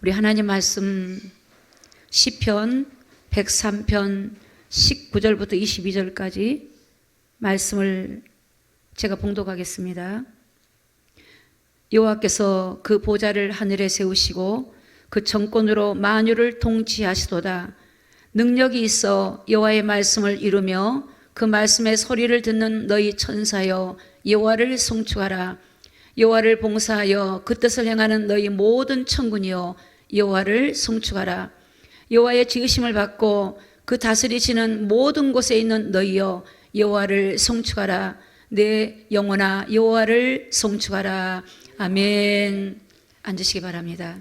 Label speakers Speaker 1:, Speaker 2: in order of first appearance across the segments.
Speaker 1: 우리 하나님 말씀 시편 103편 19절부터 22절까지 말씀을 제가 봉독하겠습니다. 여호와께서 그 보좌를 하늘에 세우시고 그 정권으로 만유를 통치하시도다. 능력이 있어 여호와의 말씀을 이루며 그 말씀의 소리를 듣는 너희 천사여 여호와를 송축하라. 여호와를 봉사하여 그 뜻을 행하는 너희 모든 천군이여 여호와를 송축하라. 여호와의 지으심을 받고 그 다스리시는 모든 곳에 있는 너희여 여호와를 송축하라. 내 영혼아 여호와를 송축하라. 아멘. 앉으시기 바랍니다.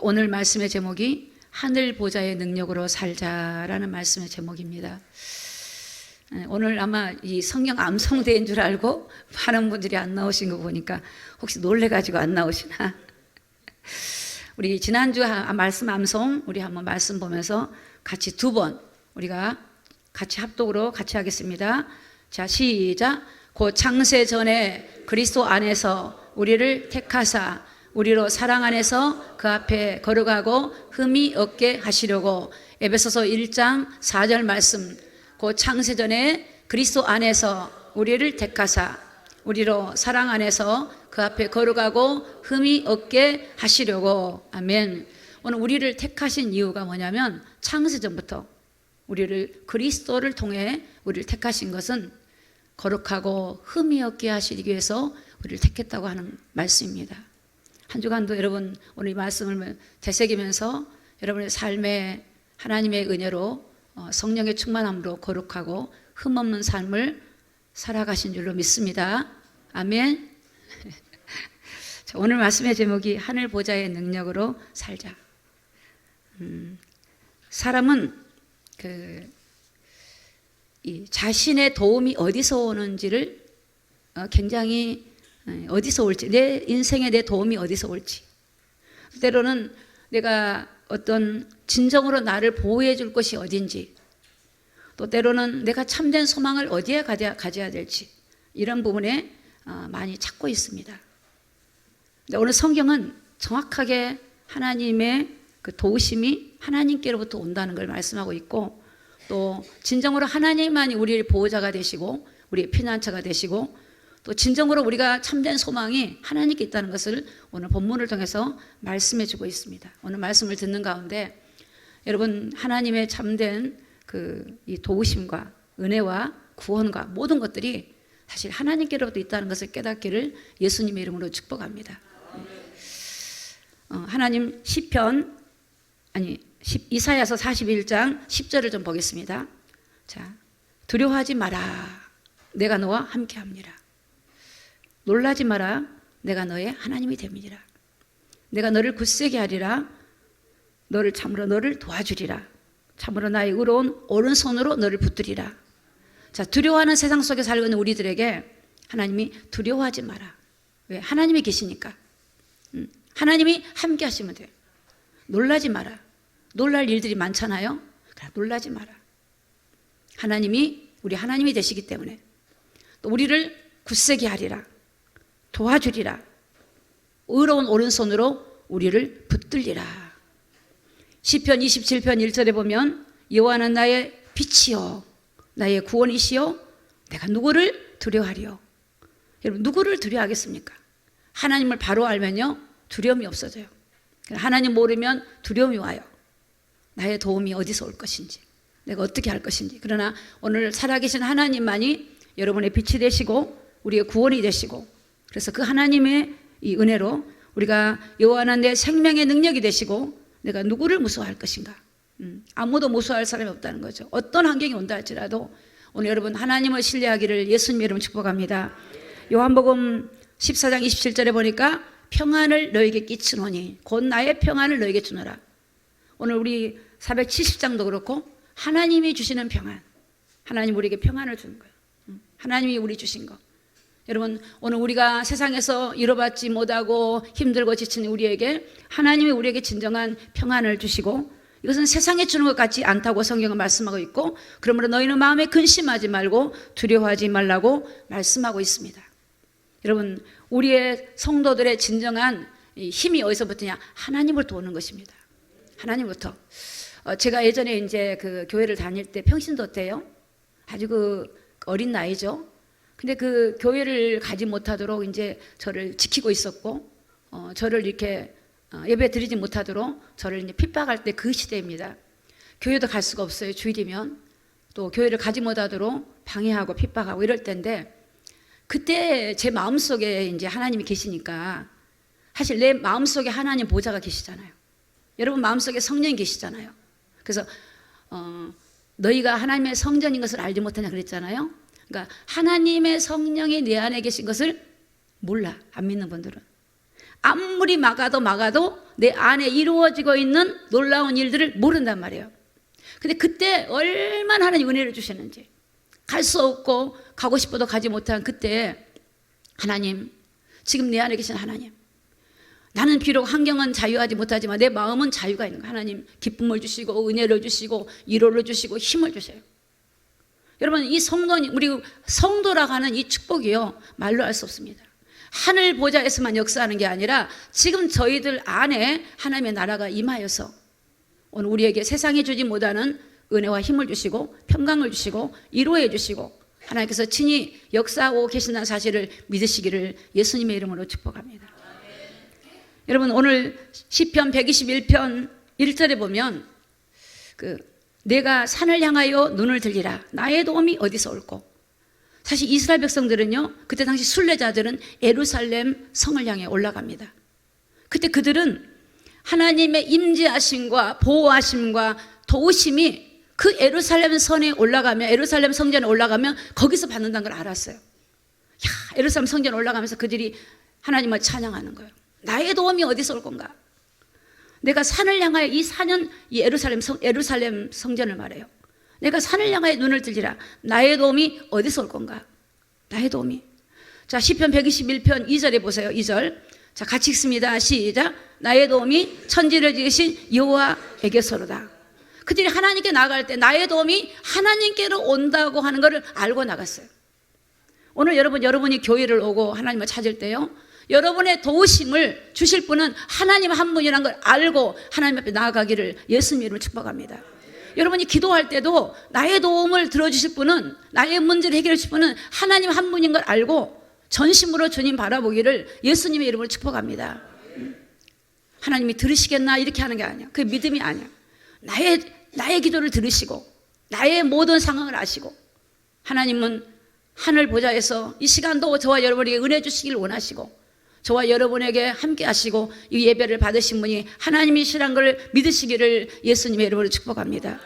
Speaker 1: 오늘 말씀의 제목이 하늘 보좌의 능력으로 살자라는 말씀의 제목입니다. 오늘 아마 이 성경 암송대인 줄 알고 많은 분들이 안 나오신 거 보니까 혹시 놀래가지고 안 나오시나? 우리 지난주 말씀 암송 우리 한번 말씀 보면서 같이 두 번 우리가 같이 합독으로 같이 하겠습니다. 자, 시작. 곧 창세 전에 그리스도 안에서 우리를 택하사 우리로 사랑 안에서 그 앞에 걸어가고 흠이 없게 하시려고. 에베소서 1장 4절 말씀. 곧 창세 전에 그리스도 안에서 우리를 택하사 우리로 사랑 안에서 그 앞에 걸어가고 흠이 없게 하시려고. 아멘. 오늘 우리를 택하신 이유가 뭐냐면 창세 전부터 우리를 그리스도를 통해 우리를 택하신 것은 거룩하고 흠이 없게 하시기 위해서 우리를 택했다고 하는 말씀입니다. 한 주간도 여러분 오늘 이 말씀을 되새기면서 여러분의 삶에 하나님의 은혜로 성령의 충만함으로 거룩하고 흠없는 삶을 살아가신 줄로 믿습니다. 아멘. 자, 오늘 말씀의 제목이 하늘 보좌의 능력으로 살자. 사람은 이 자신의 도움이 어디서 오는지를 굉장히 어디서 올지, 내 인생에 내 도움이 어디서 올지, 때로는 내가 어떤 진정으로 나를 보호해 줄 것이 어딘지, 또 때로는 내가 참된 소망을 어디에 가져야 될지 이런 부분에 많이 찾고 있습니다. 근데 오늘 성경은 정확하게 하나님의 그 도우심이 하나님께로부터 온다는 걸 말씀하고 있고, 또 진정으로 하나님만이 우리의 보호자가 되시고 우리의 피난처가 되시고, 또 진정으로 우리가 참된 소망이 하나님께 있다는 것을 오늘 본문을 통해서 말씀해 주고 있습니다. 오늘 말씀을 듣는 가운데 여러분 하나님의 참된 이 도우심과 은혜와 구원과 모든 것들이 사실 하나님께로부터 있다는 것을 깨닫기를 예수님의 이름으로 축복합니다. 하나님 이사야서 41장 10절을 좀 보겠습니다. 자, 두려워하지 마라. 내가 너와 함께합니다. 놀라지 마라. 내가 너의 하나님이 됨이니라. 내가 너를 굳세게 하리라. 참으로 너를 도와주리라. 참으로 나의 의로운 오른손으로 너를 붙들리라. 자, 두려워하는 세상 속에 살고 있는 우리들에게 하나님이 두려워하지 마라. 왜? 하나님이 계시니까. 하나님이 함께 하시면 돼요. 놀라지 마라. 놀랄 일들이 많잖아요. 그러나 놀라지 마라. 우리 하나님이 되시기 때문에 또 우리를 굳세게 하리라. 도와주리라. 의로운 오른손으로 우리를 붙들리라. 시편 27편 1절에 보면 여호와는 나의 빛이요 나의 구원이시요 내가 누구를 두려워하리요. 여러분 누구를 두려워하겠습니까? 하나님을 바로 알면요 두려움이 없어져요. 하나님 모르면 두려움이 와요. 나의 도움이 어디서 올 것인지, 내가 어떻게 할 것인지. 그러나 오늘 살아계신 하나님만이 여러분의 빛이 되시고 우리의 구원이 되시고, 그래서 그 하나님의 이 은혜로 우리가 여호와는 내 생명의 능력이 되시고 내가 누구를 무서워할 것인가. 아무도 무서워할 사람이 없다는 거죠. 어떤 환경이 온다 할지라도 오늘 여러분 하나님을 신뢰하기를 예수님의 이름으로 축복합니다. 요한복음 14장 27절에 보니까 평안을 너에게 끼치노니 곧 나의 평안을 너에게 주노라. 오늘 우리 470장도 그렇고 하나님이 주시는 평안, 하나님 우리에게 평안을 주는 거예요. 하나님이 우리 주신 거. 여러분 오늘 우리가 세상에서 이뤄받지 못하고 힘들고 지친 우리에게 하나님이 우리에게 진정한 평안을 주시고, 이것은 세상에 주는 것 같지 않다고 성경은 말씀하고 있고, 그러므로 너희는 마음에 근심하지 말고 두려워하지 말라고 말씀하고 있습니다. 여러분 우리의 성도들의 진정한 이 힘이 어디서부터냐? 하나님으로부터 오는 것입니다. 하나님부터. 제가 예전에 이제 그 교회를 다닐 때 평신도 때요. 아주 그 어린 나이죠. 근데 그 교회를 가지 못하도록 이제 저를 지키고 있었고, 저를 이렇게 예배 드리지 못하도록 저를 이제 핍박할 때 그 시대입니다. 교회도 갈 수가 없어요. 주일이면. 또 교회를 가지 못하도록 방해하고 핍박하고 이럴 때인데, 그때 제 마음속에 이제 하나님이 계시니까, 사실 내 마음속에 하나님 보좌가 계시잖아요. 여러분 마음속에 성령이 계시잖아요. 그래서 너희가 하나님의 성전인 것을 알지 못하냐 그랬잖아요. 그러니까 하나님의 성령이 내 안에 계신 것을 몰라. 안 믿는 분들은 아무리 막아도 내 안에 이루어지고 있는 놀라운 일들을 모른단 말이에요. 근데 그때 얼마나 하나님 은혜를 주셨는지, 갈 수 없고 가고 싶어도 가지 못한 그때 하나님, 지금 내 안에 계신 하나님, 나는 비록 환경은 자유하지 못하지만 내 마음은 자유가 있는 거예요. 하나님 기쁨을 주시고 은혜를 주시고 위로를 주시고 힘을 주세요. 여러분 이 성도님, 우리 성도라고 하는 이 축복이요, 말로 할 수 없습니다. 하늘 보좌에서만 역사하는 게 아니라 지금 저희들 안에 하나님의 나라가 임하여서 오늘 우리에게 세상이 주지 못하는 은혜와 힘을 주시고 평강을 주시고 위로해 주시고 하나님께서 친히 역사하고 계신다는 사실을 믿으시기를 예수님의 이름으로 축복합니다. 여러분 오늘 시편 121편 1절에 보면 내가 산을 향하여 눈을 들리라. 나의 도움이 어디서 올꼬. 사실 이스라엘 백성들은요, 그때 당시 순례자들은 예루살렘 성을 향해 올라갑니다. 그때 그들은 하나님의 임재하심과 보호하심과 도우심이 그 예루살렘 성에 올라가면, 예루살렘 성전에 올라가면 거기서 받는다는 걸 알았어요. 예루살렘 성전에 올라가면서 그들이 하나님을 찬양하는 거예요. 나의 도움이 어디서 올 건가? 내가 산을 향하여, 이 산은 이 예루살렘 성전을 말해요. 내가 산을 향하여 눈을 들리라. 나의 도움이 어디서 올 건가? 나의 도움이. 자, 시편 121편 2절에 보세요. 2절. 자, 같이 읽습니다. 시작. 나의 도움이 천지를 지으신 여호와에게서로다. 그들이 하나님께 나갈 때 나의 도움이 하나님께로 온다고 하는 것을 알고 나갔어요. 오늘 여러분이 교회를 오고 하나님을 찾을 때요, 여러분의 도우심을 주실 분은 하나님 한 분이라는 걸 알고 하나님 앞에 나아가기를 예수님 이름으로 축복합니다. 여러분이 기도할 때도 나의 도움을 들어주실 분은, 나의 문제를 해결해 주실 분은 하나님 한 분인 걸 알고 전심으로 주님 바라보기를 예수님의 이름으로 축복합니다. 하나님이 들으시겠나 이렇게 하는 게 아니야. 그게 믿음이 아니야. 나의 기도를 들으시고 나의 모든 상황을 아시고, 하나님은 하늘 보좌에서 이 시간도 저와 여러분에게 은혜 주시길 원하시고, 저와 여러분에게 함께 하시고 이 예배를 받으신 분이 하나님이시란 걸 믿으시기를 예수님의 이름으로 축복합니다.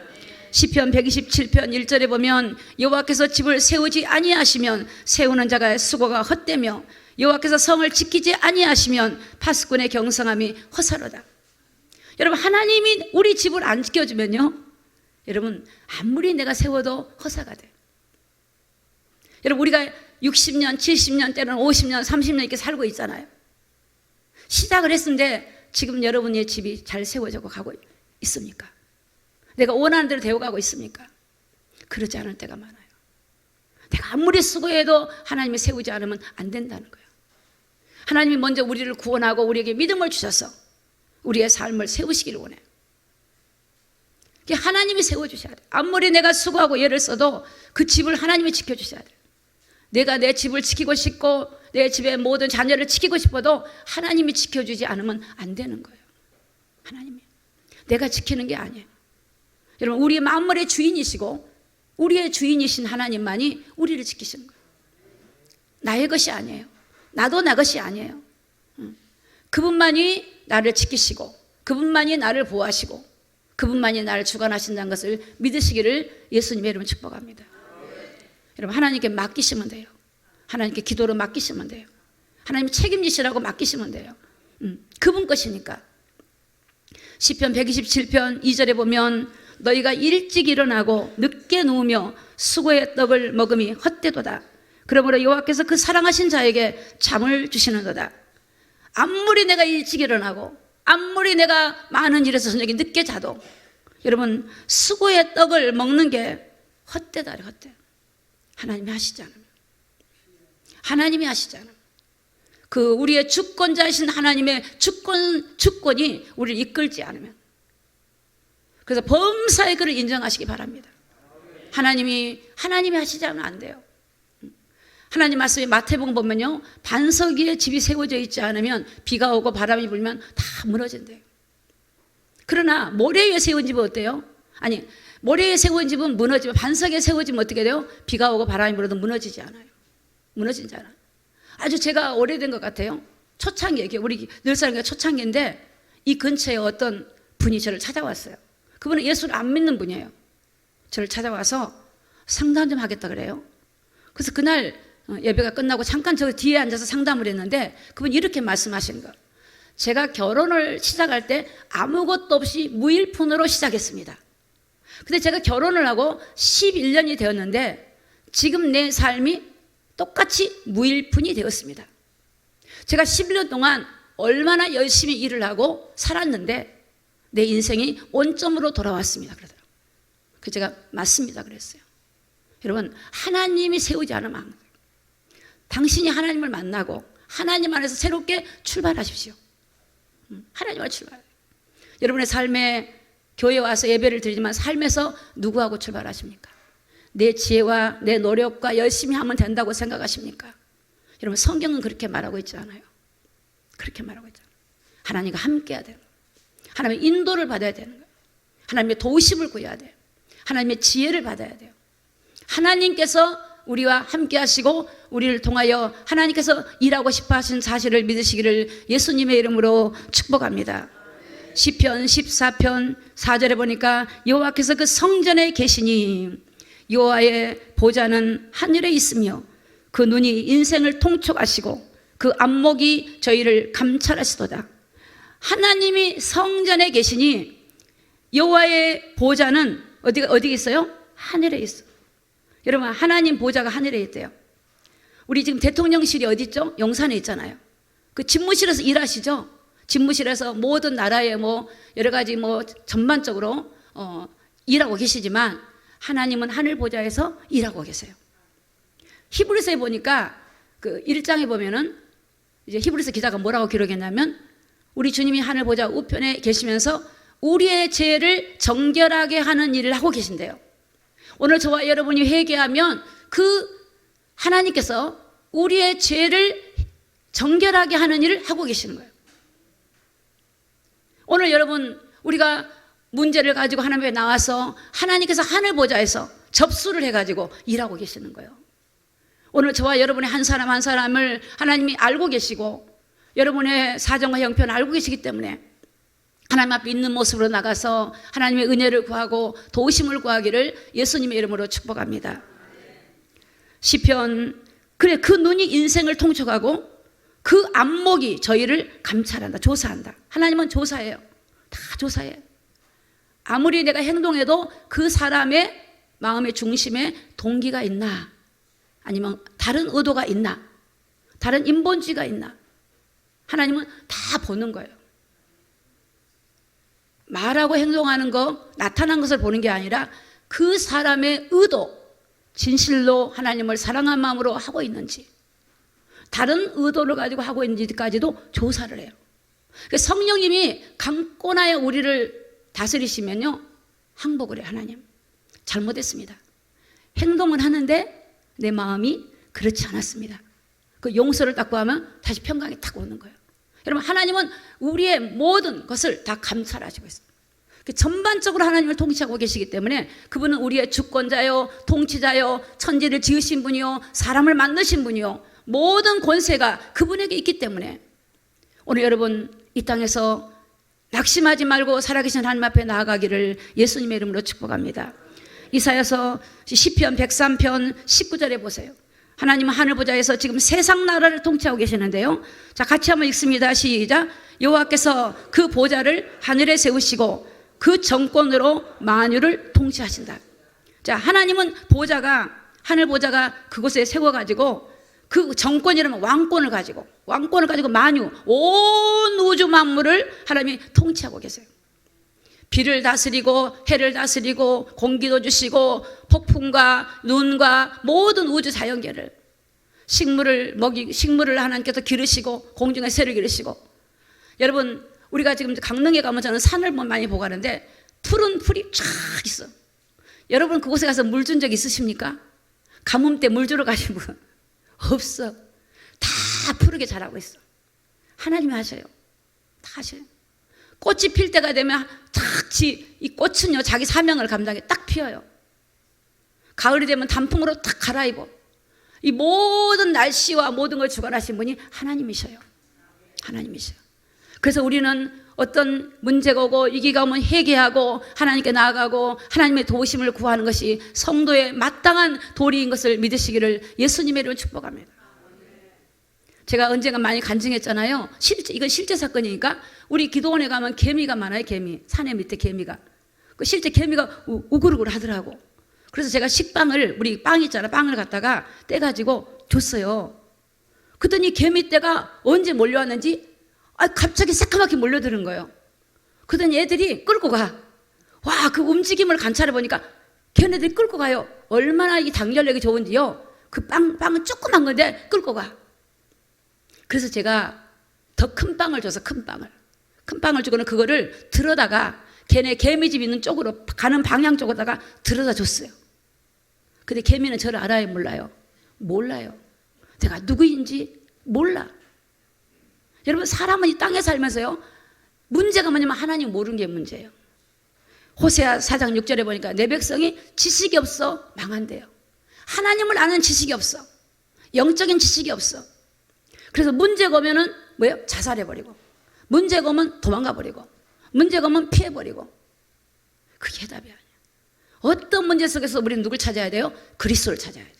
Speaker 1: 시편 127편 1절에 보면 여호와께서 집을 세우지 아니하시면 세우는 자가 수고가 헛되며 여호와께서 성을 지키지 아니하시면 파수꾼의 경성함이 허사로다. 여러분 하나님이 우리 집을 안 지켜주면요, 여러분 아무리 내가 세워도 허사가 돼요. 여러분 우리가 60년, 70년, 때로는 50년, 30년 이렇게 살고 있잖아요. 시작을 했는데 지금 여러분의 집이 잘 세워져 가고 있습니까? 내가 원하는 대로 되어가고 있습니까? 그러지 않을 때가 많아요. 내가 아무리 수고해도 하나님이 세우지 않으면 안 된다는 거예요. 하나님이 먼저 우리를 구원하고 우리에게 믿음을 주셔서 우리의 삶을 세우시기를 원해요. 하나님이 세워주셔야 돼요. 아무리 내가 수고하고 애를 써도 그 집을 하나님이 지켜주셔야 돼요. 내가 내 집을 지키고 싶고 내 집의 모든 자녀를 지키고 싶어도 하나님이 지켜주지 않으면 안 되는 거예요. 하나님이. 내가 지키는 게 아니에요. 여러분 우리 만물의 주인이시고 우리의 주인이신 하나님만이 우리를 지키시는 거예요. 나의 것이 아니에요. 나도 나 것이 아니에요. 그분만이 나를 지키시고 그분만이 나를 보호하시고 그분만이 나를 주관하신다는 것을 믿으시기를 예수님의 이름으로 축복합니다. 여러분 하나님께 맡기시면 돼요. 하나님께 기도로 맡기시면 돼요. 하나님 책임지시라고 맡기시면 돼요. 그분 것이니까. 시편 127편 2절에 보면 너희가 일찍 일어나고 늦게 누우며 수고의 떡을 먹음이 헛되도다. 그러므로 여호와께서 그 사랑하신 자에게 잠을 주시는도다. 아무리 내가 일찍 일어나고 아무리 내가 많은 일에서 저녁에 늦게 자도 여러분 수고의 떡을 먹는 게 헛되다. 헛돼. 하나님이 하시지 않으면. 하나님이 하시지 않으면. 그 우리의 주권자이신 하나님의 주권이 우리를 이끌지 않으면, 그래서 범사의 그를 인정하시기 바랍니다. 하나님이 하시지 않으면 안 돼요. 하나님 말씀이 마태복음 보면요, 반석 위에 집이 세워져 있지 않으면 비가 오고 바람이 불면 다 무너진대요. 그러나 모래 위에 세운 집은 어때요? 아니, 모래 위에 세운 집은 무너지면, 반석에 세워지면 어떻게 돼요? 비가 오고 바람이 불어도 무너지지 않아요. 무너지지 않아요. 아주 제가 오래된 것 같아요. 초창기에, 우리 늘사랑교회 초창기인데 이 근처에 어떤 분이 저를 찾아왔어요. 그분은 예수를 안 믿는 분이에요. 저를 찾아와서 상담 좀 하겠다 그래요. 그래서 그날 예배가 끝나고 잠깐 저 뒤에 앉아서 상담을 했는데 그분이 이렇게 말씀하시는 거예요. 제가 결혼을 시작할 때 아무것도 없이 무일푼으로 시작했습니다. 근데 제가 결혼을 하고 11년이 되었는데 지금 내 삶이 똑같이 무일푼이 되었습니다. 제가 11년 동안 얼마나 열심히 일을 하고 살았는데 내 인생이 원점으로 돌아왔습니다. 그러더라고요. 그래서 제가 맞습니다 그랬어요. 여러분, 하나님이 세우지 않으면 안 돼요. 당신이 하나님을 만나고 하나님 안에서 새롭게 출발하십시오. 하나님 안에 출발해요. 여러분의 삶에 교회에 와서 예배를 드리지만 삶에서 누구하고 출발하십니까? 내 지혜와 내 노력과 열심히 하면 된다고 생각하십니까? 여러분, 성경은 그렇게 말하고 있지 않아요. 그렇게 말하고 있잖아요. 하나님과 함께 해야 돼요. 하나님의 인도를 받아야 되는 거예요. 하나님의 도우심을 구해야 돼요. 하나님의 지혜를 받아야 돼요. 하나님께서 우리와 함께 하시고 우리를 통하여 하나님께서 일하고 싶어 하신 사실을 믿으시기를 예수님의 이름으로 축복합니다. 시편 14편 4절에 보니까 여호와께서 그 성전에 계시니 여호와의 보좌는 하늘에 있으며 그 눈이 인생을 통촉하시고 그 안목이 저희를 감찰하시도다. 하나님이 성전에 계시니 여호와의 보좌는 어디 있어요? 하늘에 있어요. 여러분, 하나님 보좌가 하늘에 있대요. 우리 지금 대통령실이 어디 있죠? 용산에 있잖아요. 그 집무실에서 일하시죠? 집무실에서 모든 나라의 여러 가지 전반적으로 일하고 계시지만 하나님은 하늘 보좌에서 일하고 계세요. 히브리서에 보니까 그 1장에 보면은 이제 히브리서 기자가 뭐라고 기록했냐면 우리 주님이 하늘 보좌 우편에 계시면서 우리의 죄를 정결하게 하는 일을 하고 계신대요. 오늘 저와 여러분이 회개하면 그 하나님께서 우리의 죄를 정결하게 하는 일을 하고 계시는 거예요. 오늘 여러분, 우리가 문제를 가지고 하나님 앞에 나와서 하나님께서 하늘 보좌에서 접수를 해가지고 일하고 계시는 거예요. 오늘 저와 여러분의 한 사람 한 사람을 하나님이 알고 계시고 여러분의 사정과 형편을 알고 계시기 때문에 하나님 앞에 있는 모습으로 나가서 하나님의 은혜를 구하고 도우심을 구하기를 예수님의 이름으로 축복합니다. 시편, 그래, 그 눈이 인생을 통촉하고 그 안목이 저희를 감찰한다, 조사한다. 하나님은 조사해요. 다 조사해요. 아무리 내가 행동해도 그 사람의 마음의 중심에 동기가 있나, 아니면 다른 의도가 있나, 다른 인본주의가 있나, 하나님은 다 보는 거예요. 말하고 행동하는 거, 나타난 것을 보는 게 아니라 그 사람의 의도, 진실로 하나님을 사랑한 마음으로 하고 있는지, 다른 의도를 가지고 하고 있는지까지도 조사를 해요. 성령님이 강권하여 우리를 다스리시면요, 항복을 해요. 하나님, 잘못했습니다. 행동은 하는데 내 마음이 그렇지 않았습니다. 그 용서를 딱 구하면 다시 평강이 딱 오는 거예요. 여러분, 하나님은 우리의 모든 것을 다 감찰하시고 있어요. 전반적으로 하나님을 통치하고 계시기 때문에 그분은 우리의 주권자요, 통치자요, 천지를 지으신 분이요, 사람을 만드신 분이요, 모든 권세가 그분에게 있기 때문에 오늘 여러분 이 땅에서 낙심하지 말고 살아계신 하나님 앞에 나아가기를 예수님의 이름으로 축복합니다. 이사야서 시편 103편 19절에 보세요. 하나님은 하늘 보좌에서 지금 세상 나라를 통치하고 계시는데요. 자, 같이 한번 읽습니다. 시작. 여호와께서 그 보좌를 하늘에 세우시고 그 정권으로 만유를 통치하신다. 자, 하나님은 보좌가, 하늘 보좌가 그곳에 세워가지고 그 정권이라면 왕권을 가지고 만유, 온 우주 만물을 하나님이 통치하고 계세요. 비를 다스리고 해를 다스리고 공기도 주시고 폭풍과 눈과 모든 우주 자연계를 식물을 하나님께서 기르시고 공중의 새를 기르시고. 여러분, 우리가 지금 강릉에 가면 저는 산을 많이 보고 가는데 푸른 풀이 쫙 있어. 여러분 그곳에 가서 물 준 적 있으십니까? 가뭄 때 물 주러 가신 분 없어. 다 푸르게 자라고 있어. 하나님이 하셔요. 다 하셔요. 꽃이 필 때가 되면 이 꽃은요 자기 사명을 감당해 딱 피어요. 가을이 되면 단풍으로 딱 갈아입어. 이 모든 날씨와 모든 걸 주관하신 분이 하나님이셔요. 하나님이셔요. 그래서 우리는 어떤 문제가 오고 위기가 오면 회개하고 하나님께 나아가고 하나님의 도우심을 구하는 것이 성도의 마땅한 도리인 것을 믿으시기를 예수님의 이름으로 축복합니다. 제가 언젠가 많이 간증했잖아요. 이건 실제 사건이니까. 우리 기도원에 가면 개미가 많아요. 개미. 산의 밑에 개미가. 실제 개미가 우글우글 하더라고. 그래서 제가 식빵을, 우리 빵 있잖아. 빵을 갖다가 떼가지고 줬어요. 그랬더니 개미떼가 언제 몰려왔는지 갑자기 새까맣게 몰려드는 거예요. 그러더니 애들이 끌고 가. 와, 그 움직임을 관찰해 보니까 걔네들이 끌고 가요. 얼마나 이 당결력이 좋은지요. 그 빵은 조그만 건데 끌고 가. 그래서 제가 더 큰 빵을 줘서 큰 빵을 주고는 그거를 들어다가 걔네 개미집 있는 쪽으로 가는 방향 쪽으로다가 들어다 줬어요. 근데 개미는 저를 알아요, 몰라요? 몰라요. 내가 누구인지 몰라. 여러분, 사람은 이 땅에 살면서요, 문제가 뭐냐면 하나님 모르는 게 문제예요. 호세아 4장 6절에 보니까 내 백성이 지식이 없어 망한대요. 하나님을 아는 지식이 없어. 영적인 지식이 없어. 그래서 문제가 오면은 뭐예요? 자살해버리고, 문제가 오면 도망가버리고, 문제가 오면 피해버리고. 그게 해답이 아니야. 어떤 문제 속에서 우리는 누굴 찾아야 돼요? 그리스도를 찾아야 돼요.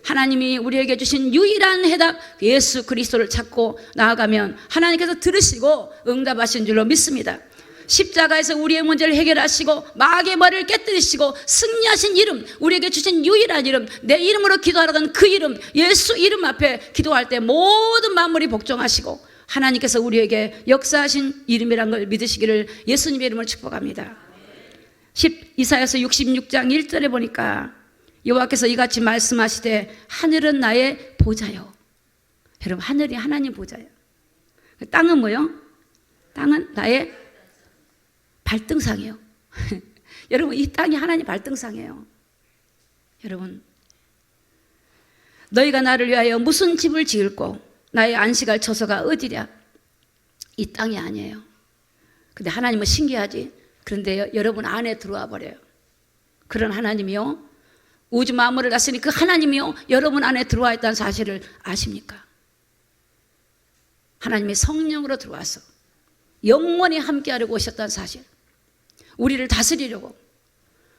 Speaker 1: 하나님이 우리에게 주신 유일한 해답 예수 그리스도를 찾고 나아가면 하나님께서 들으시고 응답하신 줄로 믿습니다. 십자가에서 우리의 문제를 해결하시고 마귀의 머리를 깨뜨리시고 승리하신 이름, 우리에게 주신 유일한 이름, 내 이름으로 기도하라는 그 이름, 예수 이름 앞에 기도할 때 모든 만물이 복종하시고 하나님께서 우리에게 역사하신 이름이라는 걸 믿으시기를 예수님의 이름으로 축복합니다. 이사야서 66장 1절에 보니까 여호와께서 이같이 말씀하시되 하늘은 나의 보좌요. 여러분, 하늘이 하나님 보좌예요. 땅은 뭐요? 땅은 나의 발등상이에요. 여러분, 이 땅이 하나님 발등상이에요. 여러분, 너희가 나를 위하여 무슨 집을 지을고 나의 안식할 처소가 어디랴? 이 땅이 아니에요. 근데 하나님은 신기하지. 그런데 여러분 안에 들어와 버려요. 그런 하나님이요, 우주 만물을 다스리는 그 하나님이요, 여러분 안에 들어와 있다는 사실을 아십니까? 하나님이 성령으로 들어와서 영원히 함께하려고 오셨다는 사실, 우리를 다스리려고,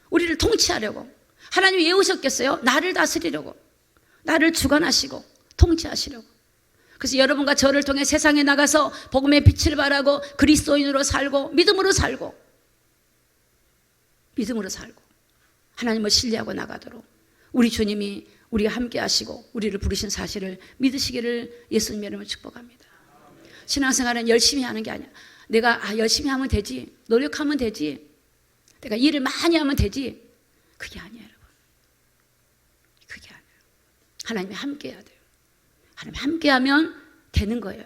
Speaker 1: 우리를 통치하려고. 하나님이 왜 오셨겠어요? 나를 다스리려고, 나를 주관하시고 통치하시려고. 그래서 여러분과 저를 통해 세상에 나가서 복음의 빛을 발하고 그리스도인으로 살고 믿음으로 살고 하나님을 신뢰하고 나가도록 우리 주님이 우리와 함께 하시고 우리를 부르신 사실을 믿으시기를 예수님의 이름으로 축복합니다. 신앙생활은 열심히 하는 게 아니야. 내가 열심히 하면 되지, 노력하면 되지, 내가 일을 많이 하면 되지, 그게 아니에요. 여러분, 그게 아니에요. 하나님이 함께 해야 돼요. 하나님 함께 하면 되는 거예요.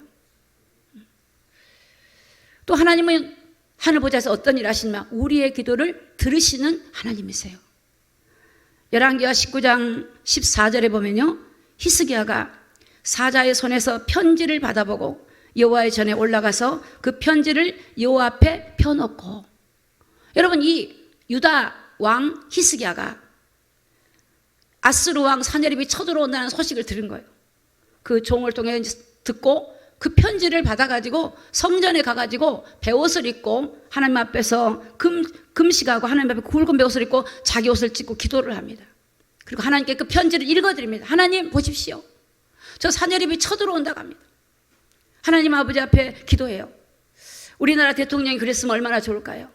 Speaker 1: 또 하나님은 하늘 보좌에서 어떤 일을 하시냐? 우리의 기도를 들으시는 하나님이세요. 열왕기하 19장 14절에 보면요, 히스기야가 사자의 손에서 편지를 받아보고 여호와의 전에 올라가서 그 편지를 여호와 앞에 펴놓고. 여러분, 이 유다 왕 히스기야가 아스루 왕 사냐립이 쳐들어온다는 소식을 들은 거예요. 그 종을 통해 듣고 그 편지를 받아가지고 성전에 가가지고 베옷을 입고 하나님 앞에서 금식하고 하나님 앞에 굵은 베옷을 입고 자기 옷을 찢고 기도를 합니다. 그리고 하나님께 그 편지를 읽어드립니다. 하나님 보십시오, 저 사냐립이 쳐들어온다고 합니다. 하나님 아버지 앞에 기도해요. 우리나라 대통령이 그랬으면 얼마나 좋을까요?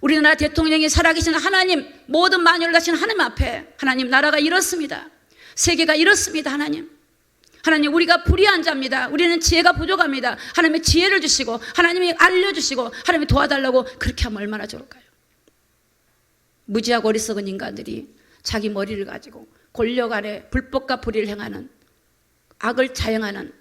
Speaker 1: 우리나라 대통령이 살아계신 하나님, 모든 만유를 다스리는 하나님 앞에, 하나님, 나라가 이렇습니다, 세계가 이렇습니다. 하나님, 우리가 불의한 자입니다. 우리는 지혜가 부족합니다. 하나님의 지혜를 주시고 하나님이 알려주시고 하나님이 도와달라고 그렇게 하면 얼마나 좋을까요? 무지하고 어리석은 인간들이 자기 머리를 가지고 권력 아래 불법과 불의를 행하는 악을 자행하는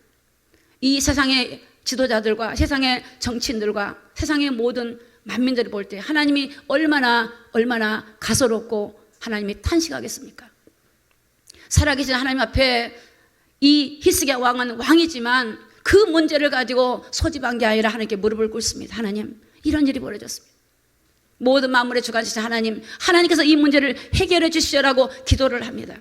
Speaker 1: 이 세상의 지도자들과 세상의 정치인들과 세상의 모든 만민들을 볼 때 하나님이 얼마나 가소롭고 하나님이 탄식하겠습니까? 살아계신 하나님 앞에 이 히스기야 왕은 왕이지만 그 문제를 가지고 소집한 게 아니라 하나님께 무릎을 꿇습니다. 하나님, 이런 일이 벌어졌습니다. 모든 만물의 주관자신 하나님께서 이 문제를 해결해 주시오라고 기도를 합니다.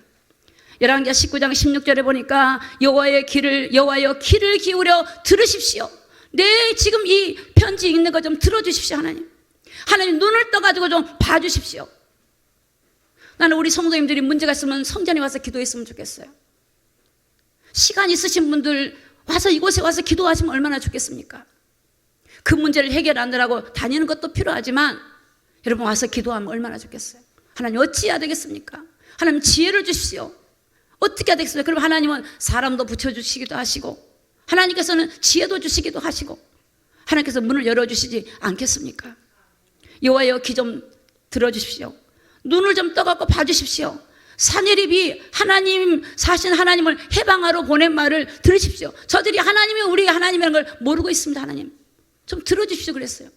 Speaker 1: 열왕기하 19장 16절에 보니까 여호와여 귀를 기울여 들으십시오. 네, 지금 이 편지 읽는 거 좀 들어주십시오. 하나님 눈을 떠가지고 좀 봐주십시오. 나는 우리 성도님들이 문제가 있으면 성전에 와서 기도했으면 좋겠어요. 시간 있으신 분들 와서 이곳에 와서 기도하시면 얼마나 좋겠습니까? 그 문제를 해결하느라고 다니는 것도 필요하지만 여러분 와서 기도하면 얼마나 좋겠어요. 하나님 어찌 해야 되겠습니까? 하나님 지혜를 주십시오. 어떻게 해야 되겠습니까? 그럼 하나님은 사람도 붙여주시기도 하시고 하나님께서는 지혜도 주시기도 하시고 하나님께서 문을 열어주시지 않겠습니까? 여호와여 귀 좀 들어주십시오. 눈을 좀 떠갖고 봐주십시오. 사내립이 하나님 사신 하나님을 해방하러 보낸 말을 들으십시오. 저들이 하나님이 우리가 하나님이라는 걸 모르고 있습니다. 하나님 좀 들어주십시오 그랬어요.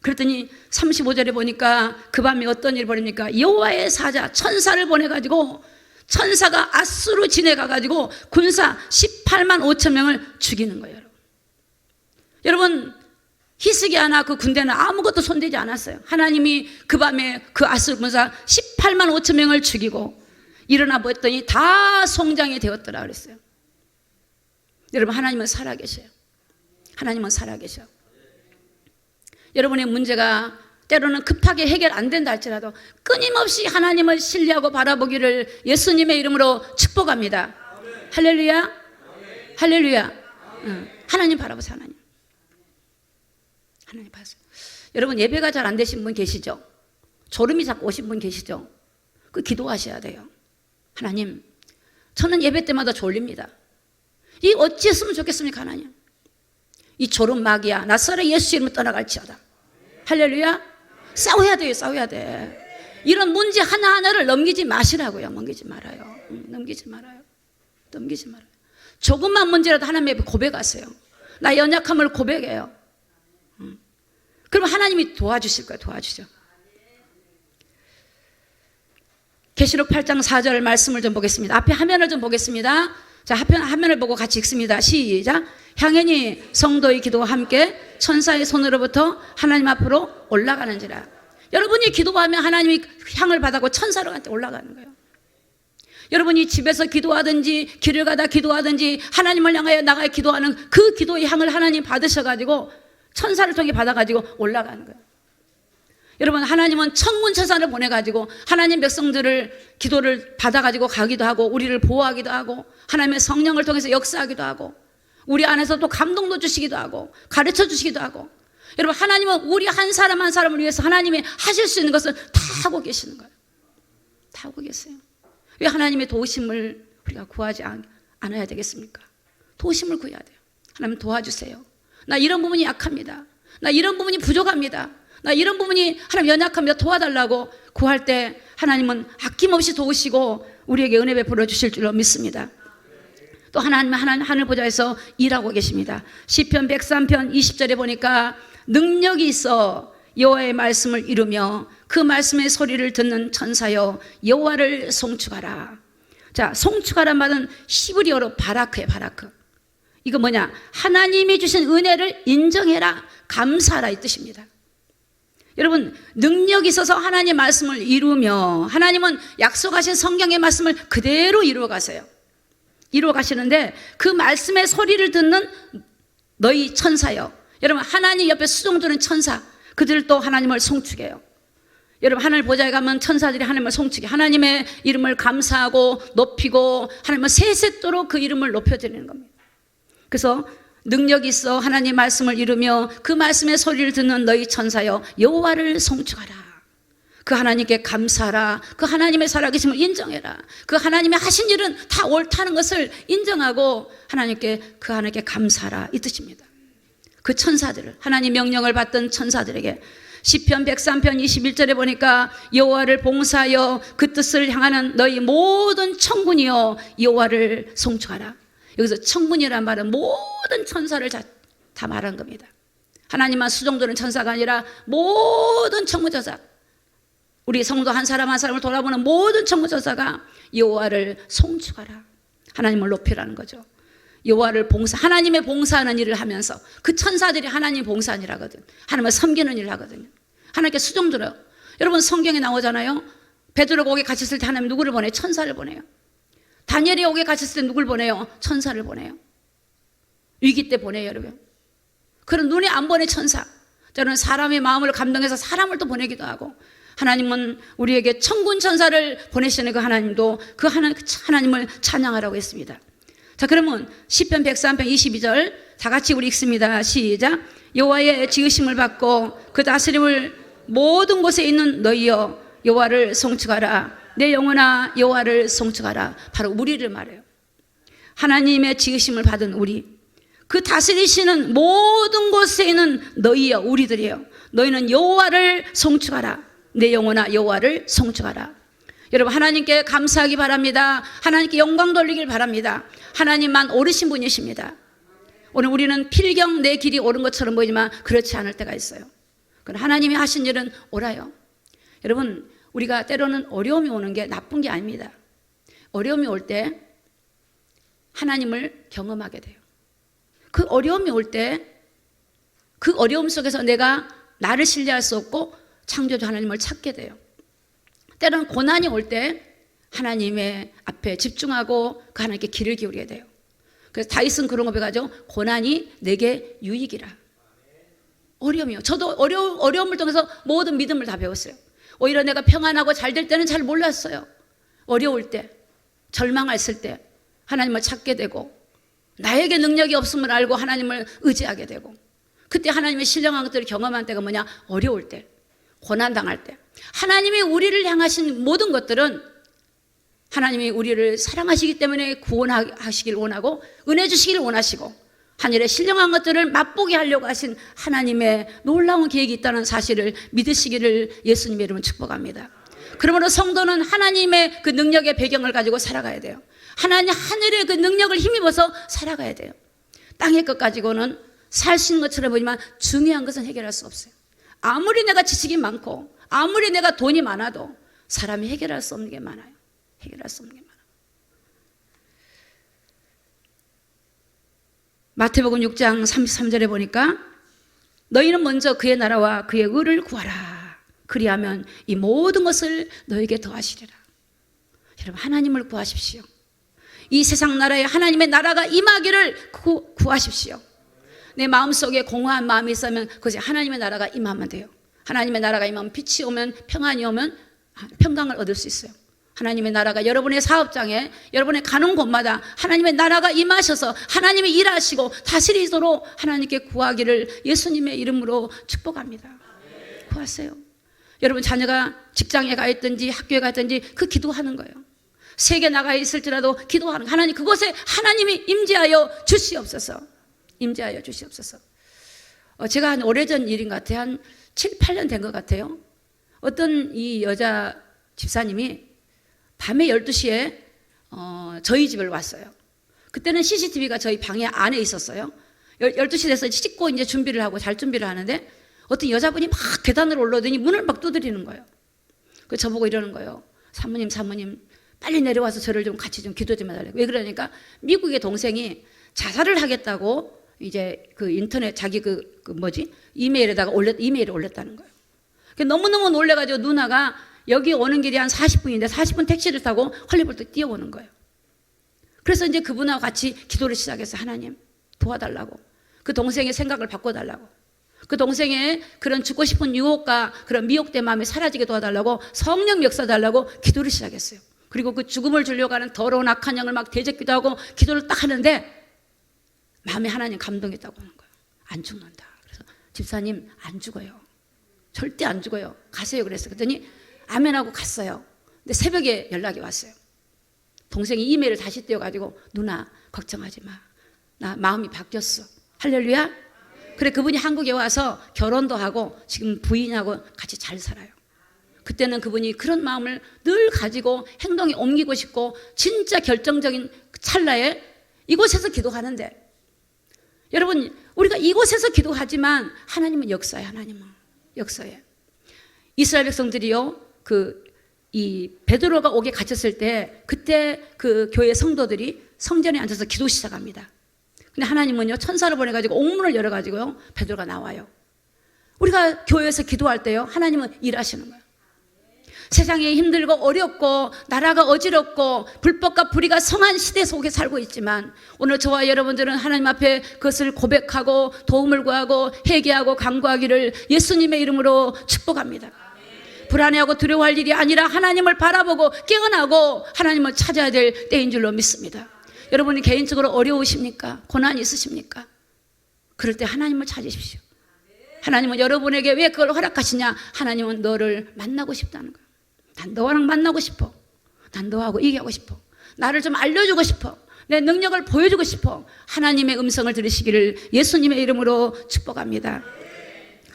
Speaker 1: 그랬더니 35절에 보니까 그 밤에 어떤 일이 벌입니까? 여호와의 사자 천사를 보내가지고 천사가 아수르 지내가가지고 군사 18만 5천 명을 죽이는 거예요. 여러분 히스기야나 그 군대는 아무것도 손대지 않았어요. 하나님이 그 밤에 그 아수르 군사 18만 5천 명을 죽이고 일어나 보았더니 다 송장이 되었더라 그랬어요. 여러분 하나님은 살아계셔요. 하나님은 살아계셔. 여러분의 문제가 때로는 급하게 해결 안 된다 할지라도 끊임없이 하나님을 신뢰하고 바라보기를 예수님의 이름으로 축복합니다. 할렐루야. 할렐루야. 하나님 바라보세요. 하나님 바라보세요. 여러분 예배가 잘 안 되신 분 계시죠? 졸음이 자꾸 오신 분 계시죠? 그 기도하셔야 돼요. 하나님 저는 예배 때마다 졸립니다. 이 어찌 했으면 좋겠습니까? 하나님 이 졸음 마귀야 낯설의 예수 이름으로 떠나갈지어다. 할렐루야. 싸워야 돼요. 싸워야 돼. 이런 문제 하나하나를 넘기지 마시라고요. 넘기지 말아요. 넘기지 말아요. 조금만 문제라도 하나님 앞에 고백하세요. 나 연약함을 고백해요. 그럼 하나님이 도와주실 거예요. 도와주죠. 계시록 8장 4절 말씀을 좀 보겠습니다. 앞에 화면을 좀 보겠습니다. 자, 화면을 보고 같이 읽습니다. 시작. 향연이 성도의 기도와 함께 천사의 손으로부터 하나님 앞으로 올라가는지라. 여러분이 기도하면 하나님이 향을 받아고 천사로 올라가는 거예요. 여러분이 집에서 기도하든지 길을 가다 기도하든지 하나님을 향하여 나가야 기도하는 그 기도의 향을 하나님 받으셔가지고 천사를 통해 받아가지고 올라가는 거예요. 여러분 하나님은 천군 천사를 보내가지고 하나님 백성들을 기도를 받아가지고 가기도 하고 우리를 보호하기도 하고 하나님의 성령을 통해서 역사하기도 하고 우리 안에서 또 감동도 주시기도 하고 가르쳐 주시기도 하고 여러분 하나님은 우리 한 사람 한 사람을 위해서 하나님이 하실 수 있는 것을 다 하고 계시는 거예요. 다 하고 계세요. 왜 하나님의 도우심을 우리가 구하지 않아야 되겠습니까? 도우심을 구해야 돼요. 하나님 도와주세요. 나 이런 부분이 약합니다. 나 이런 부분이 부족합니다. 나 이런 부분이 하나님 연약합니다. 도와달라고 구할 때 하나님은 아낌없이 도우시고 우리에게 은혜 베풀어 주실 줄로 믿습니다. 또 하나님은 하늘 보좌에서 일하고 계십니다. 시편 103편 20절에 보니까 능력이 있어 여호와의 말씀을 이루며 그 말씀의 소리를 듣는 천사여 여호와를 송축하라. 자, 송축하란 말은 히브리어로 바라크예요. 바라크. 이거 뭐냐? 하나님이 주신 은혜를 인정해라, 감사하라 이 뜻입니다. 여러분 능력이 있어서 하나님의 말씀을 이루며 하나님은 약속하신 성경의 말씀을 그대로 이루어 가세요. 이루어 가시는데 그 말씀의 소리를 듣는 너희 천사여. 여러분 하나님 옆에 수종드는 천사 그들도 하나님을 송축해요. 여러분 하늘 보좌에 가면 천사들이 하나님을 송축해 하나님의 이름을 감사하고 높이고 하나님은 세세토록 그 이름을 높여드리는 겁니다. 그래서 능력이 있어 하나님 말씀을 이루며 그 말씀의 소리를 듣는 너희 천사여 여호와를 송축하라. 그 하나님께 감사하라. 그 하나님의 살아계심을 인정해라. 그 하나님의 하신 일은 다 옳다는 것을 인정하고 그 하나님께 감사하라 이 뜻입니다. 그 천사들을 하나님 명령을 받던 천사들에게 시편 103편 21절에 보니까 여호와를 봉사하여 그 뜻을 향하는 너희 모든 천군이여 여호와를 송축하라. 여기서 청문이란 말은 모든 천사를 다 말한 겁니다. 하나님만 수종드는 천사가 아니라 모든 청문천사, 우리 성도 한 사람 한 사람을 돌아보는 모든 청문천사가 여호와를 송축하라, 하나님을 높이라는 거죠. 여호와를 하나님의 봉사하는 일을 하면서 그 천사들이 하나님 봉사하는 일을 하거든. 하나님을 섬기는 일을 하거든요. 하나님께 수종들어요. 여러분 성경에 나오잖아요. 베드로가 옥에 갇혔을 때 하나님 누구를 보내요? 천사를 보내요. 다니엘이 옥에 갇혔을 때 누구를 보내요? 천사를 보내요. 위기 때 보내요, 여러분. 그런 눈에 안 보낸 천사. 저는 사람의 마음을 감동해서 사람을 또 보내기도 하고, 하나님은 우리에게 천군 천사를 보내시는 그 하나님도 그 하나님을 찬양하라고 했습니다. 자, 그러면 시편 103편 22절 다 같이 우리 읽습니다. 시작. 여호와의 지으심을 받고 그 다스림을 모든 곳에 있는 너희여 여호와를 송축하라. 내 영혼아 여호와를 송축하라. 바로 우리를 말해요. 하나님의 지으심을 받은 우리, 그 다스리시는 모든 곳에 있는 너희여, 우리들이요, 너희는 여호와를 송축하라. 내 영혼아 여호와를 송축하라. 여러분 하나님께 감사하기 바랍니다. 하나님께 영광 돌리길 바랍니다. 하나님만 옳으신 분이십니다. 오늘 우리는 필경 내 길이 옳은 것처럼 보이지만 그렇지 않을 때가 있어요. 그러나 하나님이 하신 일은 옳아요. 여러분 우리가 때로는 어려움이 오는 게 나쁜 게 아닙니다. 어려움이 올 때 하나님을 경험하게 돼요. 그 어려움이 올 때 그 어려움 속에서 내가 나를 신뢰할 수 없고 창조주 하나님을 찾게 돼요. 때로는 고난이 올 때 하나님의 앞에 집중하고 그 하나님께 귀를 기울이게 돼요. 그래서 다윗은 그런 거 배워가지고 고난이 내게 유익이라. 어려움이요. 저도 어려움을 통해서 모든 믿음을 다 배웠어요. 오히려 내가 평안하고 잘 될 때는 잘 몰랐어요. 어려울 때, 절망했을 때 하나님을 찾게 되고, 나에게 능력이 없음을 알고 하나님을 의지하게 되고, 그때 하나님의 신령한 것들을 경험한 때가 뭐냐? 어려울 때, 고난당할 때. 하나님이 우리를 향하신 모든 것들은 하나님이 우리를 사랑하시기 때문에 구원하시길 원하고 은혜 주시길 원하시고 하늘의 신령한 것들을 맛보게 하려고 하신 하나님의 놀라운 계획이 있다는 사실을 믿으시기를 예수님의 이름으로 축복합니다. 그러므로 성도는 하나님의 그 능력의 배경을 가지고 살아가야 돼요. 하늘의 그 능력을 힘입어서 살아가야 돼요. 땅의 것 가지고는 살 수 있는 것처럼 보이지만 중요한 것은 해결할 수 없어요. 아무리 내가 지식이 많고 아무리 내가 돈이 많아도 사람이 해결할 수 없는 게 많아요. 해결할 수 없는 게 많아요. 마태복음 6장 33절에 보니까 너희는 먼저 그의 나라와 그의 의를 구하라. 그리하면 이 모든 것을 너에게 더하시리라. 여러분 하나님을 구하십시오. 이 세상 나라에 하나님의 나라가 임하기를 구하십시오. 내 마음속에 공허한 마음이 있으면 그것이 하나님의 나라가 임하면 돼요. 하나님의 나라가 임하면 빛이 오면 평안이 오면 평강을 얻을 수 있어요. 하나님의 나라가 여러분의 사업장에 여러분의 가는 곳마다 하나님의 나라가 임하셔서 하나님이 일하시고 다스리도록 하나님께 구하기를 예수님의 이름으로 축복합니다. 구하세요. 여러분 자녀가 직장에 가 있든지 학교에 가 있든지 그 기도하는 거예요. 세계 나가 있을지라도 기도하는 거예요. 하나님 그곳에 하나님이 임재하여 주시옵소서. 임재하여 주시옵소서. 제가 한 오래전 일인 것 같아요. 한 7, 8년 된 것 같아요. 어떤 이 여자 집사님이 밤에 12시에 저희 집을 왔어요. 그때는 CCTV가 저희 방에 안에 있었어요. 12시 돼서 씻고 이제 준비를 하고 잘 준비를 하는데 어떤 여자분이 막 계단으로 올라오더니 문을 막 두드리는 거예요. 그 저보고 이러는 거예요. 사모님 빨리 내려와서 저를 좀 같이 좀 기도 좀 해달라고. 왜 그러니까 미국의 동생이 자살을 하겠다고 이제 그 인터넷 자기 이메일에다가 이메일을 올렸다는 거예요. 너무너무 놀래가지고 누나가 여기 오는 길이 한 40분인데 40분 택시를 타고 헐리벌떡 뛰어오는 거예요. 그래서 이제 그분하고 같이 기도를 시작했어요. 하나님 도와달라고. 그 동생의 생각을 바꿔달라고. 그 동생의 그런 죽고 싶은 유혹과 그런 미혹된 마음이 사라지게 도와달라고 성령 역사 달라고 기도를 시작했어요. 그리고 그 죽음을 주려고 하는 더러운 악한 영을 막 대적기도 하고 기도를 딱 하는데 마음에 하나님 감동했다고 하는 거예요. 안 죽는다. 그래서 집사님 안 죽어요. 절대 안 죽어요. 가세요. 그랬어요. 그랬더니 아멘하고 갔어요. 근데 새벽에 연락이 왔어요. 동생이 이메일을 다시 띄워가지고 누나 걱정하지 마. 나 마음이 바뀌었어. 할렐루야. 그래 그분이 한국에 와서 결혼도 하고 지금 부인하고 같이 잘 살아요. 그때는 그분이 그런 마음을 늘 가지고 행동에 옮기고 싶고 진짜 결정적인 찰나에 이곳에서 기도하는데, 여러분, 우리가 이곳에서 기도하지만 하나님은 역사에, 하나님은 역사에. 이스라엘 백성들이요, 이 베드로가 옥에 갇혔을 때, 그때 그 교회 성도들이 성전에 앉아서 기도 시작합니다. 근데 하나님은요, 천사를 보내가지고 옥문을 열어가지고요, 베드로가 나와요. 우리가 교회에서 기도할 때요, 하나님은 일하시는 거예요. 세상이 힘들고 어렵고 나라가 어지럽고 불법과 불의가 성한 시대 속에 살고 있지만, 오늘 저와 여러분들은 하나님 앞에 그것을 고백하고 도움을 구하고 회개하고 간구하기를 예수님의 이름으로 축복합니다. 불안해하고 두려워할 일이 아니라 하나님을 바라보고 깨어나고 하나님을 찾아야 될 때인 줄로 믿습니다. 여러분이 개인적으로 어려우십니까? 고난이 있으십니까? 그럴 때 하나님을 찾으십시오. 하나님은 여러분에게 왜 그걸 허락하시냐? 하나님은 너를 만나고 싶다는 거예요. 난 너랑 만나고 싶어. 난 너하고 얘기하고 싶어. 나를 좀 알려주고 싶어. 내 능력을 보여주고 싶어. 하나님의 음성을 들으시기를 예수님의 이름으로 축복합니다.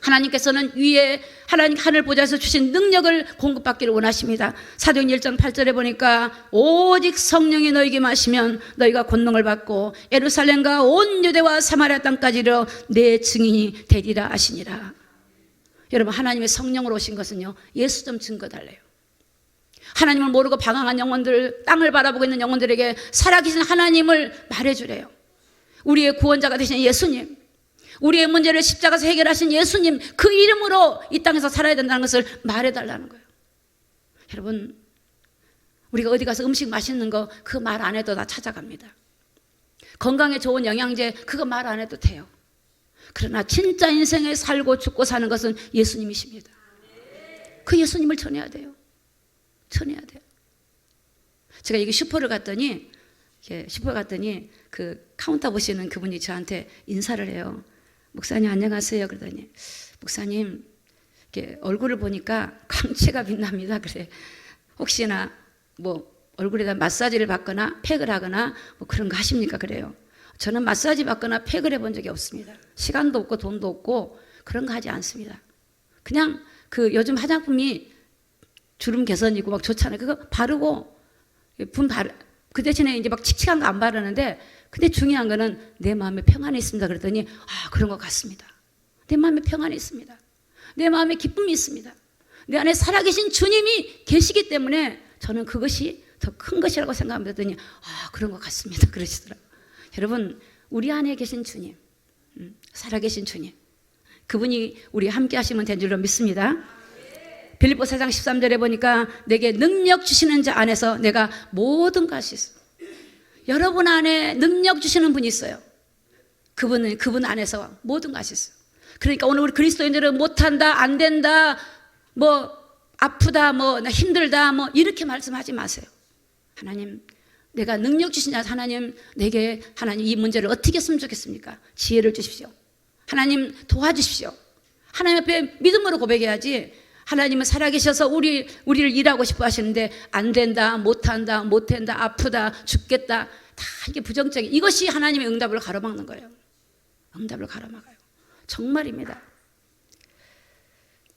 Speaker 1: 하나님께서는 위에 하나님 하늘 보좌에서 주신 능력을 공급받기를 원하십니다. 사도행전 1장 8절에 보니까 오직 성령이 너에게 마시면 너희가 권능을 받고 예루살렘과 온 유대와 사마리아 땅까지 이르러 내 증인이 되리라 하시니라. 여러분, 하나님의 성령으로 오신 것은요, 예수 좀 증거 달래요. 하나님을 모르고 방황한 영혼들, 땅을 바라보고 있는 영혼들에게 살아계신 하나님을 말해주래요. 우리의 구원자가 되신 예수님, 우리의 문제를 십자가에서 해결하신 예수님, 그 이름으로 이 땅에서 살아야 된다는 것을 말해달라는 거예요. 여러분, 우리가 어디 가서 음식 맛있는 거 그 말 안 해도 다 찾아갑니다. 건강에 좋은 영양제 그거 말 안 해도 돼요. 그러나 진짜 인생에 살고 죽고 사는 것은 예수님이십니다. 그 예수님을 전해야 돼요. 전해야 돼요. 제가 여기 슈퍼를 갔더니 그 카운터 보시는 그분이 저한테 인사를 해요. 목사님 안녕하세요. 그러더니 목사님 이렇게 얼굴을 보니까 광채가 빛납니다. 그래. 혹시나 뭐 얼굴에다 마사지를 받거나 팩을 하거나 뭐 그런 거 하십니까? 그래요. 저는 마사지 받거나 팩을 해본 적이 없습니다. 시간도 없고 돈도 없고 그런 거 하지 않습니다. 그냥 그 요즘 화장품이 주름 개선이고 막 좋잖아요. 그거 바르고 그 대신에 이제 막 칙칙한 거 안 바르는데, 근데 중요한 거는 내 마음에 평안이 있습니다. 그랬더니 그런 것 같습니다. 내 마음에 평안이 있습니다. 내 마음에 기쁨이 있습니다. 내 안에 살아계신 주님이 계시기 때문에 저는 그것이 더 큰 것이라고 생각합니다. 그랬더니 그런 것 같습니다. 그러시더라고요. 여러분, 우리 안에 계신 주님, 살아계신 주님, 그분이 우리 함께 하시면 된 줄로 믿습니다. 빌립보 4장 13절에 보니까 내게 능력 주시는 자 안에서 내가 모든 것이 있어. 여러분 안에 능력 주시는 분이 있어요. 그분 안에서 모든 것이 있어요. 그러니까 오늘 우리 그리스도인들은 못한다, 안 된다, 뭐 아프다, 뭐 나 힘들다, 뭐 이렇게 말씀하지 마세요. 하나님, 내가 능력 주신 자, 하나님, 내게 하나님 이 문제를 어떻게 했으면 좋겠습니까? 지혜를 주십시오. 하나님 도와주십시오. 하나님 앞에 믿음으로 고백해야지. 하나님은 살아계셔서 우리를 일하고 싶어 하시는데 안 된다, 못한다, 못한다, 아프다, 죽겠다, 다 이게 부정적인, 이것이 하나님의 응답을 가로막는 거예요. 응답을 가로막아요. 정말입니다.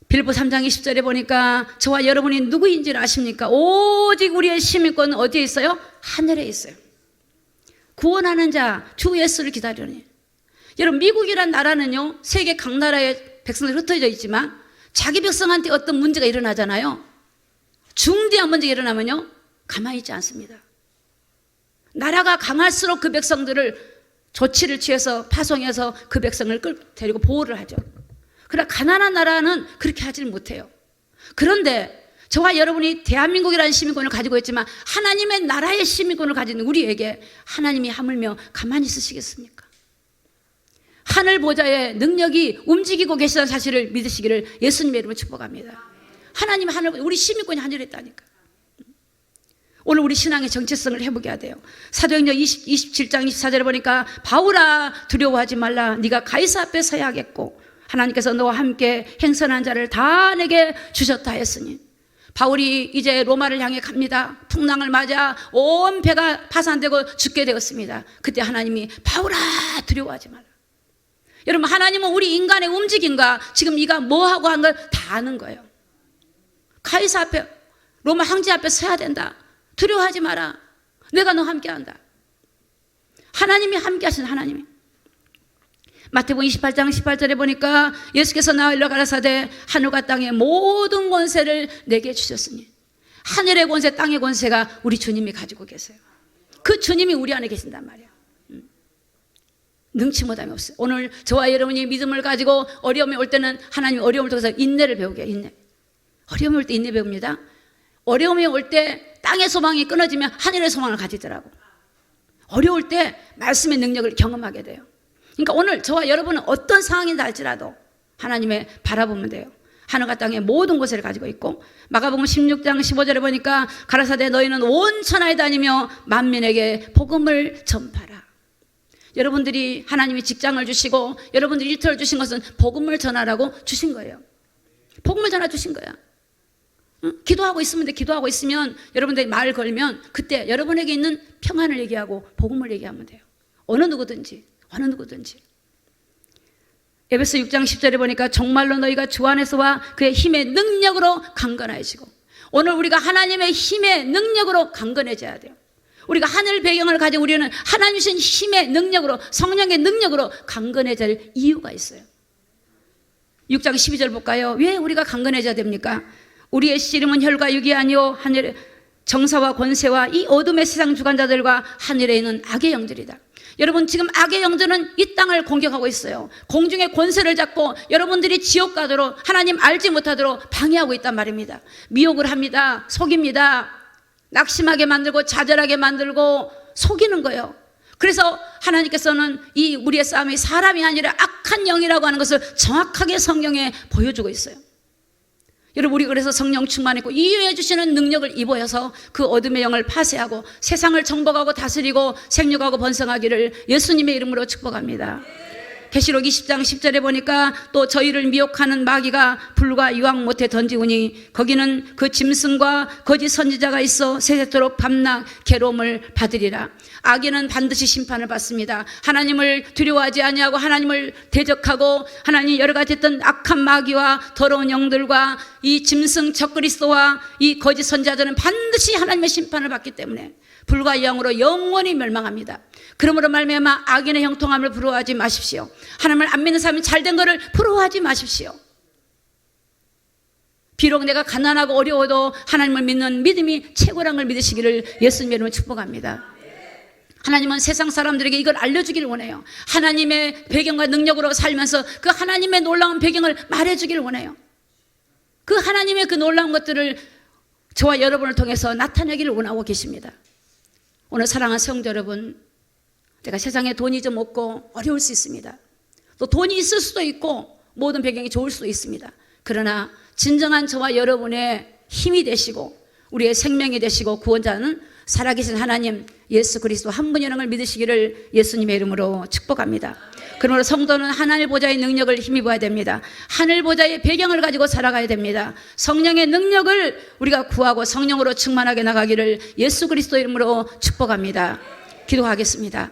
Speaker 1: 빌립보 3장 20절에 보니까 저와 여러분이 누구인지를 아십니까? 오직 우리의 시민권은 어디에 있어요? 하늘에 있어요. 구원하는 자 주 예수를 기다리니. 여러분, 미국이란 나라는요, 세계 각 나라의 백성들이 흩어져 있지만 자기 백성한테 어떤 문제가 일어나잖아요. 중대한 문제가 일어나면요, 가만히 있지 않습니다. 나라가 강할수록 그 백성들을 조치를 취해서 파송해서 그 백성을 데리고 보호를 하죠. 그러나 가난한 나라는 그렇게 하지를 못해요. 그런데 저와 여러분이 대한민국이라는 시민권을 가지고 있지만 하나님의 나라의 시민권을 가진 우리에게 하나님이 하물며 가만히 있으시겠습니까? 하늘 보좌의 능력이 움직이고 계시다는 사실을 믿으시기를 예수님의 이름으로 축복합니다. 하나님 하늘, 우리 시민권이 하늘에 있다니까. 오늘 우리 신앙의 정체성을 회복해야 돼요. 사도행전 27장 24절에 보니까 바울아 두려워하지 말라. 네가 가이사 앞에 서야 하겠고 하나님께서 너와 함께 행선한 자를 다 내게 주셨다 했으니, 바울이 이제 로마를 향해 갑니다. 풍랑을 맞아 온 배가 파산되고 죽게 되었습니다. 그때 하나님이 바울아 두려워하지 말라. 여러분, 하나님은 우리 인간의 움직임과 지금 네가 뭐하고 한 걸 다 아는 거예요. 가이사 앞에, 로마 황제 앞에 서야 된다. 두려워하지 마라. 내가 너와 함께 한다. 하나님이 함께 하신 하나님이. 마태복음 28장 18절에 보니까 예수께서 나와 일러 가라사대 하늘과 땅의 모든 권세를 내게 주셨으니, 하늘의 권세, 땅의 권세가 우리 주님이 가지고 계세요. 그 주님이 우리 안에 계신단 말이에요. 능치 못함이 없어요. 오늘 저와 여러분이 믿음을 가지고 어려움이 올 때는 하나님이 어려움을 통해서 인내를 배우게 해요. 인내. 어려움이 올 때 인내 배웁니다. 어려움이 올 때 땅의 소망이 끊어지면 하늘의 소망을 가지더라고. 어려울 때 말씀의 능력을 경험하게 돼요. 그러니까 오늘 저와 여러분은 어떤 상황이다 할지라도 하나님의 바라보면 돼요. 하늘과 땅의 모든 것을 가지고 있고, 마가복음 16장 15절에 보니까 가라사대 너희는 온 천하에 다니며 만민에게 복음을 전파라. 여러분들이 하나님이 직장을 주시고 여러분들이 일터를 주신 것은 복음을 전하라고 주신 거예요. 복음을 전하 주신 거야. 기도하고 있으면 돼. 기도하고 있으면 여러분들이 말 걸면 그때 여러분에게 있는 평안을 얘기하고 복음을 얘기하면 돼요. 어느 누구든지. 에베소 6장 10절에 보니까 정말로 너희가 주 안에서와 그의 힘의 능력으로 강건해지고, 오늘 우리가 하나님의 힘의 능력으로 강건해져야 돼요. 우리가 하늘 배경을 가지고 우리는 하나님 주신 힘의 능력으로, 성령의 능력으로 강건해질 이유가 있어요. 6장 12절 볼까요? 왜 우리가 강건해져야 됩니까? 우리의 씨름은 혈과 육이 아니요 하늘의 정사와 권세와 이 어둠의 세상 주관자들과 하늘에 있는 악의 영들이다. 여러분, 지금 악의 영들은 이 땅을 공격하고 있어요. 공중의 권세를 잡고 여러분들이 지옥 가도록, 하나님 알지 못하도록 방해하고 있단 말입니다. 미혹을 합니다. 속입니다. 낙심하게 만들고 좌절하게 만들고 속이는 거예요. 그래서 하나님께서는 이 우리의 싸움이 사람이 아니라 악한 영이라고 하는 것을 정확하게 성경에 보여주고 있어요. 여러분, 우리 그래서 성령 충만했고 이유해 주시는 능력을 입어서 그 어둠의 영을 파쇄하고 세상을 정복하고 다스리고 생육하고 번성하기를 예수님의 이름으로 축복합니다. 계시록 20장 10절에 보니까 또 저희를 미혹하는 마귀가 불과 유황 못해 던지우니 거기는 그 짐승과 거짓 선지자가 있어 세세토록 밤낮 괴로움을 받으리라. 악인은 반드시 심판을 받습니다. 하나님을 두려워하지 아니하고 하나님을 대적하고 하나님 여러 가지 했던 악한 마귀와 더러운 영들과 이 짐승 적그리스도와 이 거짓 선지자들은 반드시 하나님의 심판을 받기 때문에 불과 영으로 영원히 멸망합니다. 그러므로 말미암아 악인의 형통함을 부러워하지 마십시오. 하나님을 안 믿는 사람이 잘된 것을 부러워하지 마십시오. 비록 내가 가난하고 어려워도 하나님을 믿는 믿음이 최고란 걸 믿으시기를 예수님의 이름으로 축복합니다. 하나님은 세상 사람들에게 이걸 알려주기를 원해요. 하나님의 배경과 능력으로 살면서 그 하나님의 놀라운 배경을 말해주기를 원해요. 그 하나님의 그 놀라운 것들을 저와 여러분을 통해서 나타내기를 원하고 계십니다. 오늘 사랑하는 성도 여러분, 내가 세상에 돈이 좀 없고 어려울 수 있습니다. 또 돈이 있을 수도 있고 모든 배경이 좋을 수도 있습니다. 그러나 진정한 저와 여러분의 힘이 되시고 우리의 생명이 되시고 구원자는 살아계신 하나님 예수 그리스도 한 분의 영을 믿으시기를 예수님의 이름으로 축복합니다. 그러므로 성도는 하늘 보좌의 능력을 힘입어야 됩니다. 하늘 보좌의 배경을 가지고 살아가야 됩니다. 성령의 능력을 우리가 구하고 성령으로 충만하게 나가기를 예수 그리스도 이름으로 축복합니다. 기도하겠습니다.